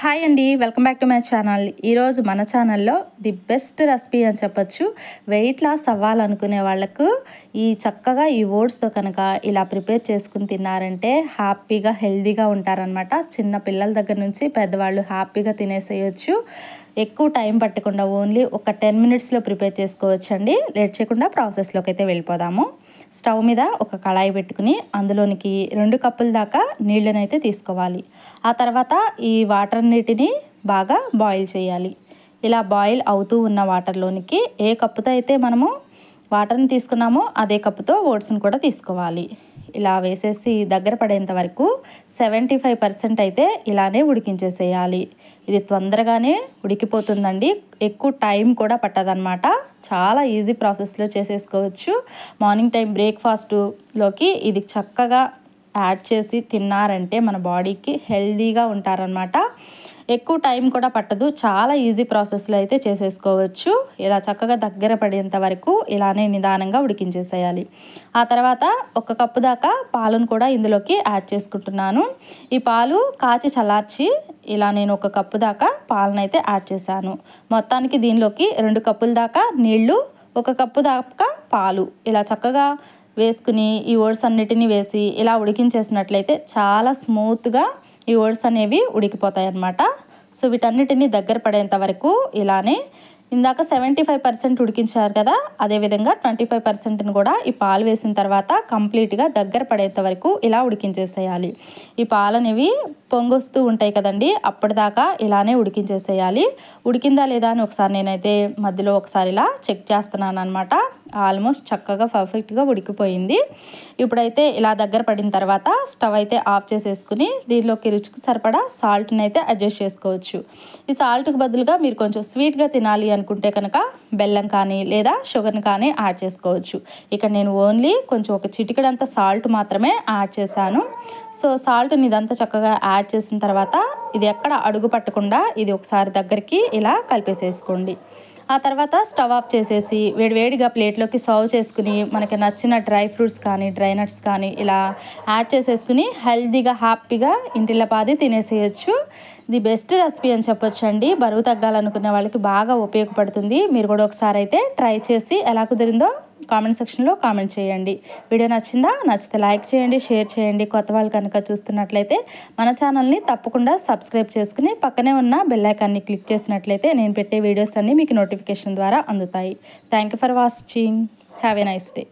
Hi అండి, welcome back to my channel. ఈరోజు మన ఛానల్లో ది బెస్ట్ రెసిపీ అని చెప్పొచ్చు. వెయిట్ లాస్ అవ్వాలనుకునే వాళ్ళకు చక్కగా ఈ ఓట్స్తో కనుక ఇలా ప్రిపేర్ చేసుకుని తిన్నారంటే హ్యాపీగా హెల్తీగా ఉంటారనమాట. చిన్న పిల్లల దగ్గర నుంచి పెద్దవాళ్ళు హ్యాపీగా తినేసేయచ్చు. ఎక్కువ టైం పట్టకుండా ఓన్లీ ఒక 10 మినిట్స్లో ప్రిపేర్ చేసుకోవచ్చు అండి. లేట్ చేయకుండా ప్రాసెస్లోకి అయితే వెళ్ళిపోదాము. స్టవ్ మీద ఒక కళాయి పెట్టుకుని అందులోనికి 2 కప్పుల దాకా నీళ్ళని అయితే తీసుకోవాలి. ఆ తర్వాత ఈ వాటర్ నీటిని బాగా బాయిల్ చేయాలి. ఇలా బాయిల్ అవుతూ ఉన్న వాటర్లోనికి ఏ కప్పుతో అయితే మనము వాటర్ని తీసుకున్నామో అదే కప్పుతో ఓట్స్ని కూడా తీసుకోవాలి. ఇలా వేసేసి దగ్గర పడేంత వరకు 75% అయితే ఇలానే ఉడికించేసేయాలి. ఇది తొందరగానే ఉడికిపోతుందండి, ఎక్కువ టైం కూడా పట్టదనమాట. చాలా ఈజీ ప్రాసెస్లో చేసేసుకోవచ్చు. మార్నింగ్ టైం బ్రేక్ఫాస్ట్లోకి ఇది చక్కగా యాడ్ చేసి తిన్నారంటే మన బాడీకి హెల్తీగా ఉంటారనమాట. ఎక్కువ టైం కూడా పట్టదు, చాలా ఈజీ ప్రాసెస్లో అయితే చేసేసుకోవచ్చు. ఇలా చక్కగా దగ్గర పడేంత వరకు ఇలానే నిదానంగా ఉడికించేసేయాలి. ఆ తర్వాత 1 కప్పు దాకా పాలను కూడా ఇందులోకి యాడ్ చేసుకుంటున్నాను. ఈ పాలు కాచి చల్లార్చి ఇలా నేను 1 కప్పు దాకా పాలను అయితే యాడ్ చేశాను. మొత్తానికి దీనిలోకి 2 కప్పుల దాకా నీళ్లు, 1 కప్పు దాకా పాలు ఇలా చక్కగా వేసుకుని ఈ ఓట్స్ అన్నిటినీ వేసి ఇలా ఉడికించేసినట్లయితే చాలా స్మూత్గా ఈ ఓట్స్ అనేవి ఉడికిపోతాయి అన్నమాట. సో వీటన్నిటిని దగ్గర పడేంత వరకు ఇలానే ఇందాక 75% ఉడికించారు కదా, అదేవిధంగా 25%ని కూడా ఈ పాలు వేసిన తర్వాత కంప్లీట్గా దగ్గర పడేంత వరకు ఇలా ఉడికించేసేయాలి. ఈ పాలు అనేవి పొంగొస్తూ ఉంటాయి కదండి, అప్పటిదాకా ఇలానే ఉడికించేసేయాలి. ఉడికిందా లేదా అని ఒకసారి నేనైతే మధ్యలో ఒకసారి ఇలా చెక్ చేస్తున్నాను అనమాట. ఆల్మోస్ట్ చక్కగా పర్ఫెక్ట్గా ఉడికిపోయింది. ఇప్పుడైతే ఇలా దగ్గర పడిన తర్వాత స్టవ్ అయితే ఆఫ్ చేసేసుకుని దీనిలోకి రుచికి సరిపడా సాల్ట్ని అయితే అడ్జస్ట్ చేసుకోవచ్చు. ఈ సాల్ట్కి బదులుగా మీరు కొంచెం స్వీట్గా తినాలి అనుకుంటే కనుక బెల్లం కానీ లేదా షుగర్ని కానీ యాడ్ చేసుకోవచ్చు. ఇక్కడ నేను ఓన్లీ కొంచెం ఒక చిటికెడంత సాల్ట్ మాత్రమే యాడ్ చేశాను. సో సాల్ట్ని ఇదంతా చక్కగా యాడ్ చేసిన తర్వాత ఇది ఎక్కడ అడుగు పట్టకుండా ఇది ఒకసారి దగ్గరికి ఇలా కలిపేసేసుకోండి. ఆ తర్వాత స్టవ్ ఆఫ్ చేసేసి వేడివేడిగా ప్లేట్లోకి సర్వ్ చేసుకుని మనకి నచ్చిన డ్రై ఫ్రూట్స్ కానీ డ్రై నట్స్ కానీ ఇలా యాడ్ చేసేసుకుని హెల్తీగా హ్యాపీగా ఇంటిల్లపాది తినేసేయచ్చు. ది బెస్ట్ రెసిపీ అని చెప్పొచ్చు అండి. బరువు తగ్గాలనుకునే వాళ్ళకి బాగా ఉపయోగపడుతుంది. మీరు కూడా ఒకసారి అయితే ట్రై చేసి ఎలా కుదిరిందో కామెంట్ సెక్షన్లో కామెంట్ చేయండి. వీడియో నచ్చిందా? నచ్చితే లైక్ చేయండి, షేర్ చేయండి. కొత్త వాళ్ళు కనుక చూస్తున్నట్లయితే మన ఛానల్ని తప్పకుండా సబ్స్క్రైబ్ చేసుకుని పక్కనే ఉన్న బెల్ ఐకాన్ని క్లిక్ చేసినట్లయితే నేను పెట్టే వీడియోస్ అన్నీ మీకు నోటిఫికేషన్ ద్వారా అందుతాయి. Thank you for watching. Have a nice day.